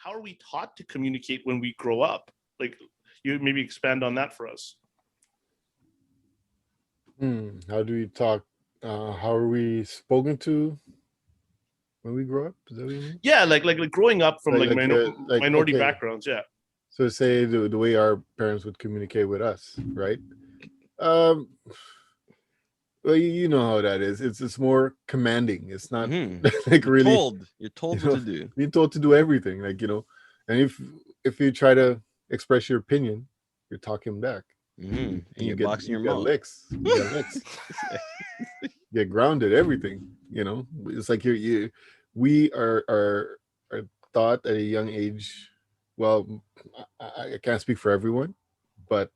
how are we taught to communicate when we grow up? Like, you maybe expand on that for us. How do we talk? How are we spoken to when we grow up? Is that what you mean? Yeah, like growing up from like Like minority okay. backgrounds. Yeah. So say the way our parents would communicate with us, right? Um, well, you know how that is. It's more commanding. It's not Mm-hmm. like really, You're you told what know, to do. being told to do everything. Like and if you try to express your opinion, you're talking back, Mm-hmm. And and you're boxing you your get mouth. licks. You get licks. Get grounded. Everything. It's like we are taught at a young age. Well, I can't speak for everyone, but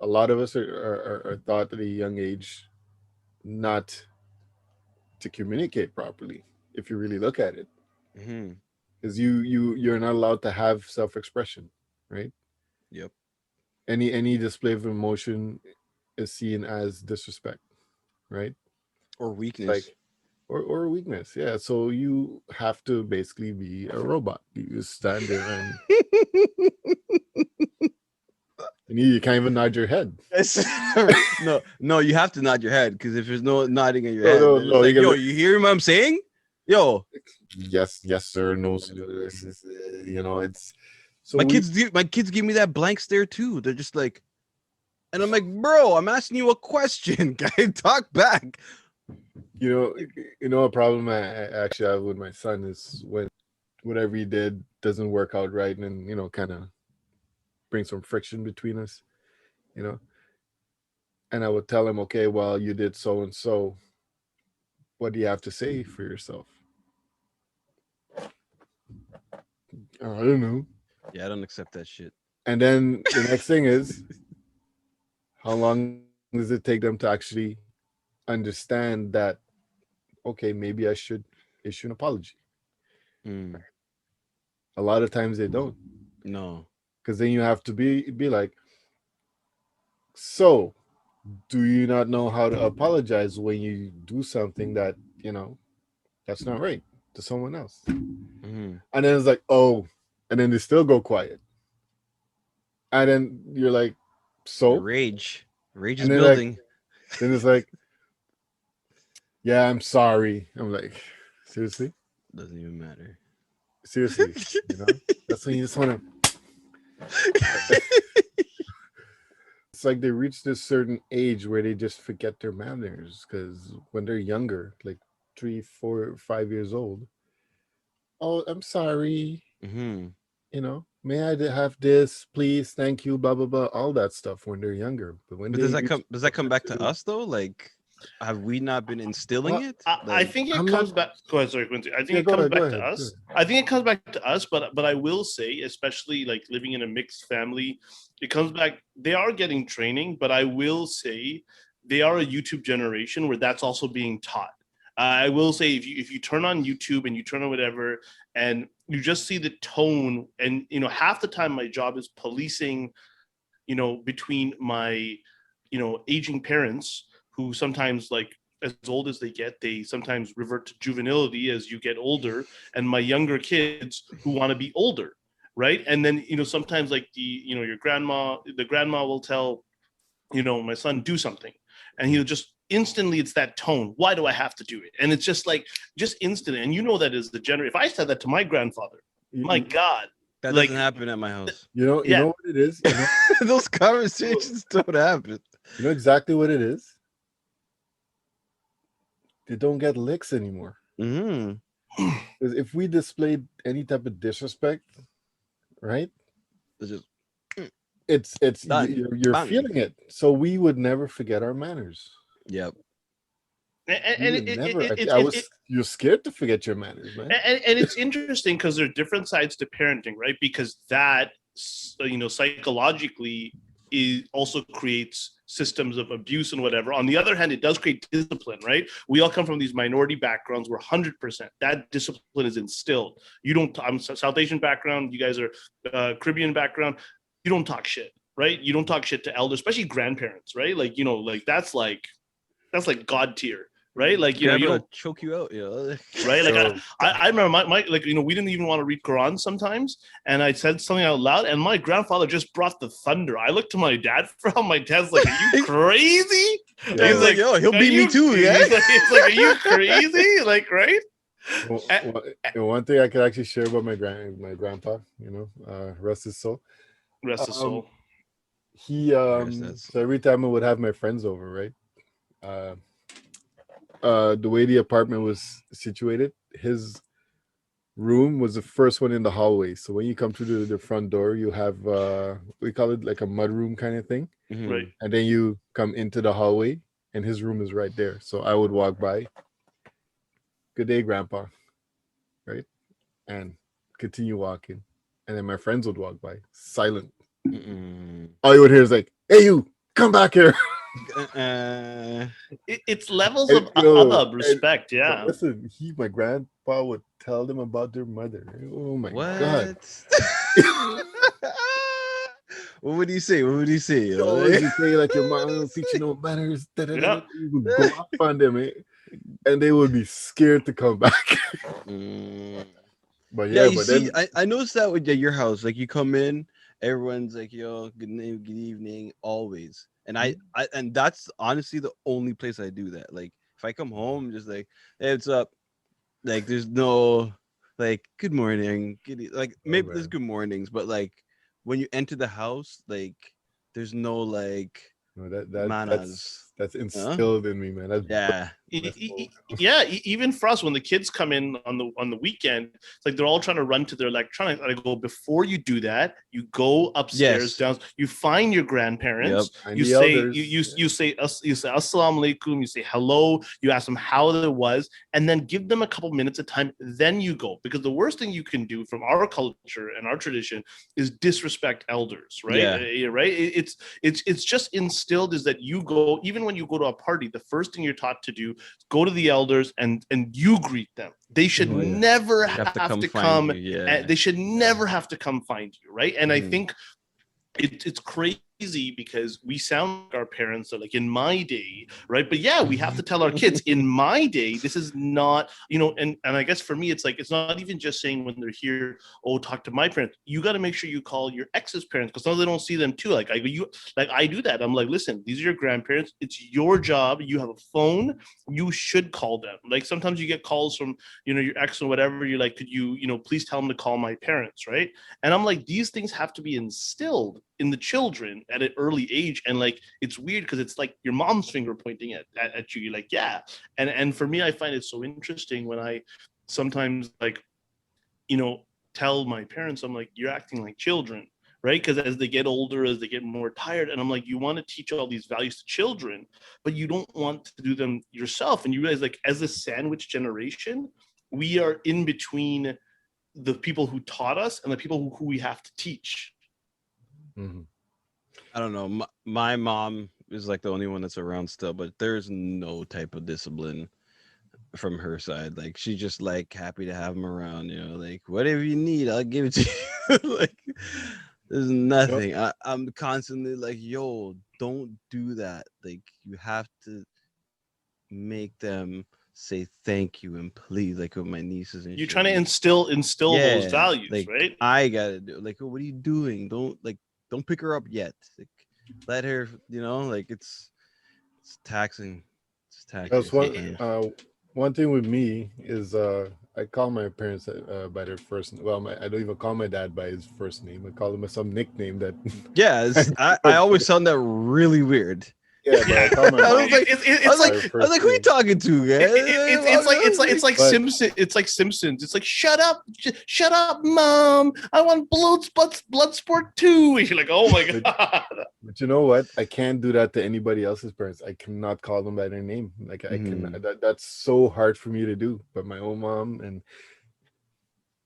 a lot of us are taught at a young age not to communicate properly if you really look at it, Mm-hmm. because you're not allowed to have self-expression, right? Yep. Any display of emotion is seen as disrespect, right? Or It's weakness. like or weakness, yeah. So you have to basically be a robot. You stand there and you can't even nod your head. No, you have to nod your head, because if there's no nodding in your No, head, no, then it's no. You like, can yo, you hear what I'm saying? Yo, yes, yes, sir. No, sir. It's so my kids give me that blank stare too. They're just like, and I'm like, bro, I'm asking you a question. Guy, talk back. you know a problem I actually have with my son is when whatever he did doesn't work out right, and kind of bring some friction between us, you know and I would tell him, okay, well, you did so and so, what do you have to say for yourself? "Oh, I don't know." Yeah, I don't accept that shit. And then the next thing is, how long does it take them to actually understand that, okay, maybe I should issue an apology? Mm, A lot of times they don't, no. because then you have to be like, so do you not know how to apologize when you do something that that's not right to someone else? Mm-hmm. And then it's like, oh, and then they still go quiet, and then you're like, so, Rage is and then like, building. then it's like, yeah, I'm sorry. I'm like, seriously, Doesn't even matter. seriously, that's when you just want to. It's like they reach this certain age where they just forget their manners, because when they're younger, like 3, 4, 5 years old, oh, I'm sorry, Mm-hmm. may I have this, please, thank you, blah blah blah, all that stuff when they're younger. But when But they reach does that come closer back to to, us though? Like, have we not been instilling well, it? I Like, think it I'm not. comes back. Go ahead, sorry, Quincy. I think Yeah, it comes go back to ahead, go us. ahead. I think it comes back to us, but I will say, especially like living in a mixed family, it comes back. They are getting training, but I will say they are a YouTube generation where that's also being taught. I will say if you turn on YouTube and you turn on whatever, and you just see the tone, and half the time my job is policing, between my, aging parents who sometimes, like, as old as they get, they sometimes revert to juvenility as you get older, and my younger kids who want to be older, right? And then sometimes, like, the grandma will tell my son, do something, and he'll just instantly, it's that tone, why do I have to do it? And it's just like, just instant. And that is the if I said that to my grandfather, You, my you, God, that doesn't like, happen at my house. you yeah. know what it is. Those conversations don't happen. You know exactly what it is. They don't get licks anymore. Mm-hmm. 'Cause if we displayed any type of disrespect, right? It's just It's done. you're Bang. feeling it. So we would never forget our manners. Yep. We and would never. I was. You're scared to forget your manners, man. and it's interesting because there are different sides to parenting, right? Because that, psychologically, also creates systems of abuse and whatever. On the other hand, it does create discipline, right? We all come from these minority backgrounds where 100% that discipline is instilled. You don't. I'm South Asian background. You guys are Caribbean background. You don't talk shit, right? You don't talk shit to elders, especially grandparents, right? Like, like that's like God tier. right? Like, you know, you Grandpa don't, choke you out, you know. right? Like, So, I remember my, like, you know, we didn't even want to read Quran sometimes. And I said something out loud, and my grandfather just brought the thunder. I looked to my dad from my dad's like, are you crazy? Yeah. He's like, yo, he'll "Are beat me you-" too, yeah. He's like, are you crazy? Like, right? one thing I could actually share about my grandpa, you know, rest his soul. Rest his soul. He so every time I would have my friends over, right? The way the apartment was situated, his room was the first one in the hallway. So when you come through the front door, you have we call it like a mud room kind of thing. Mhm. Right. And then you come into the hallway and his room is right there. So I would walk by, good day, grandpa, right? And continue walking. And then my friends would walk by, silent. Mm-mm. All you would hear is like, hey, you, come back here. It's levels And, of yo, adab, respect. but Yeah. listen, my grandpa would tell them about their mother. Oh my What? God. What would he say? What would he say? You always you say like your mom don't teach you no manners. Yeah. You would go off on them, and they would be scared to come back. Mm. But Yeah, yeah, you but see, then I noticed that with your house. Like you come in, everyone's like, "Yo, good name, good evening," always. And and that's honestly the only place I do that. Like if I come home, just like, "Hey, what's up?" Like there's no like good morning, like maybe there's man. good mornings, but like when you enter the house, like there's no like no, that manners. that's instilled in me, man. That's Yeah. that's old. Yeah, even for us, when the kids come in on the weekend, it's like they're all trying to run to their electronics. I go, before you do that, you go upstairs, Yes. down, you find your grandparents, And you the say elders, you say assalamu alaikum, you say hello, you ask them how it was, and then give them a couple minutes of time. Then you go, because the worst thing you can do from our culture and our tradition is disrespect elders, right? Yeah. Right. It's just instilled is that you go, even when you go to a party, the first thing you're taught to do, go to the elders and you greet them. They should Oh, yeah. never They have to find come. you, yeah. They should never have to come find you, right? And I Mhm. think it's crazy because we sound like our parents are like, in my day, right? But yeah, we have to tell our kids, in my day, this is not, you know, and I guess for me, it's like, it's not even just saying when they're here, oh, talk to my parents. You got to make sure you call your ex's parents, because sometimes they don't see them too. Like I do that. I'm like, listen, these are your grandparents. It's your job. You have a phone. You should call them. Like sometimes you get calls from, you know, your ex or whatever. You're like, could you, you know, please tell them to call my parents, right? And I'm like, these things have to be instilled in the children at an early age. And like, it's weird because it's like your mom's finger pointing at you. You're like, yeah. And for me, I find it so interesting when I sometimes, like, you know, tell my parents, I'm like, you're acting like children, right? Because as they get older, as they get more tired, and I'm like, you want to teach all these values to children, but you don't want to do them yourself. And you realize, like, as a sandwich generation, we are in between the people who taught us and the people who we have to teach. Mhm. I don't know. My mom is like the only one that's around still, but there's no type of discipline from her side. Like she's just like happy to have him around, you know, like whatever you need, I'll give it to you. Like there's nothing. I'm constantly like, yo, don't do that. Like you have to make them say thank you and please, like with my nieces and You're shit. trying to instill those values, like, right? I gotta do like, what are you doing? Don't pick her up yet. Like, let her, you know, like it's taxing. It's taxing. That's one sometimes. one thing with me is I call my parents by their first. Well, I don't even call my dad by his first name. I call him some nickname that. Yeah, I always found that really weird. Yeah, but I call my I mom was like, It's I was like- like, I was like, who are you talking to, guys? it's like But- Simpsons. It's like Simpsons. It's like, shut up, mom. I want Bloodsport 2. You're like, oh my god. But you know what? I can't do that to anybody else's parents. I cannot call them by their name. Like I can. That's so hard for me to do. But my own mom, and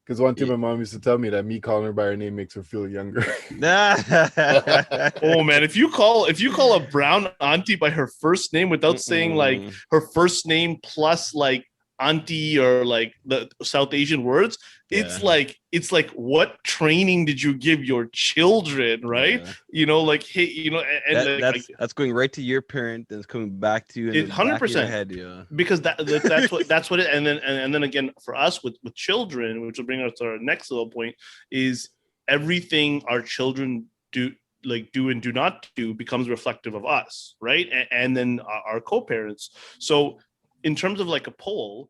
because one thing my mom used to tell me, that me calling her by her name makes her feel younger. Oh man, if you call a brown auntie by her first name without saying like her first name plus like auntie or like the South Asian words, it's Yeah. like what training did you give your children, right? Yeah. You know, like hey, you know, and That like that's going right to your parent, and it's coming back to you in it the back of your 100%. head. Yeah. Because that's what it, and then again for us with children, which will bring us to our next little point, is everything our children do and do not do becomes reflective of us, right? And then our co-parents. So in terms of like a poll,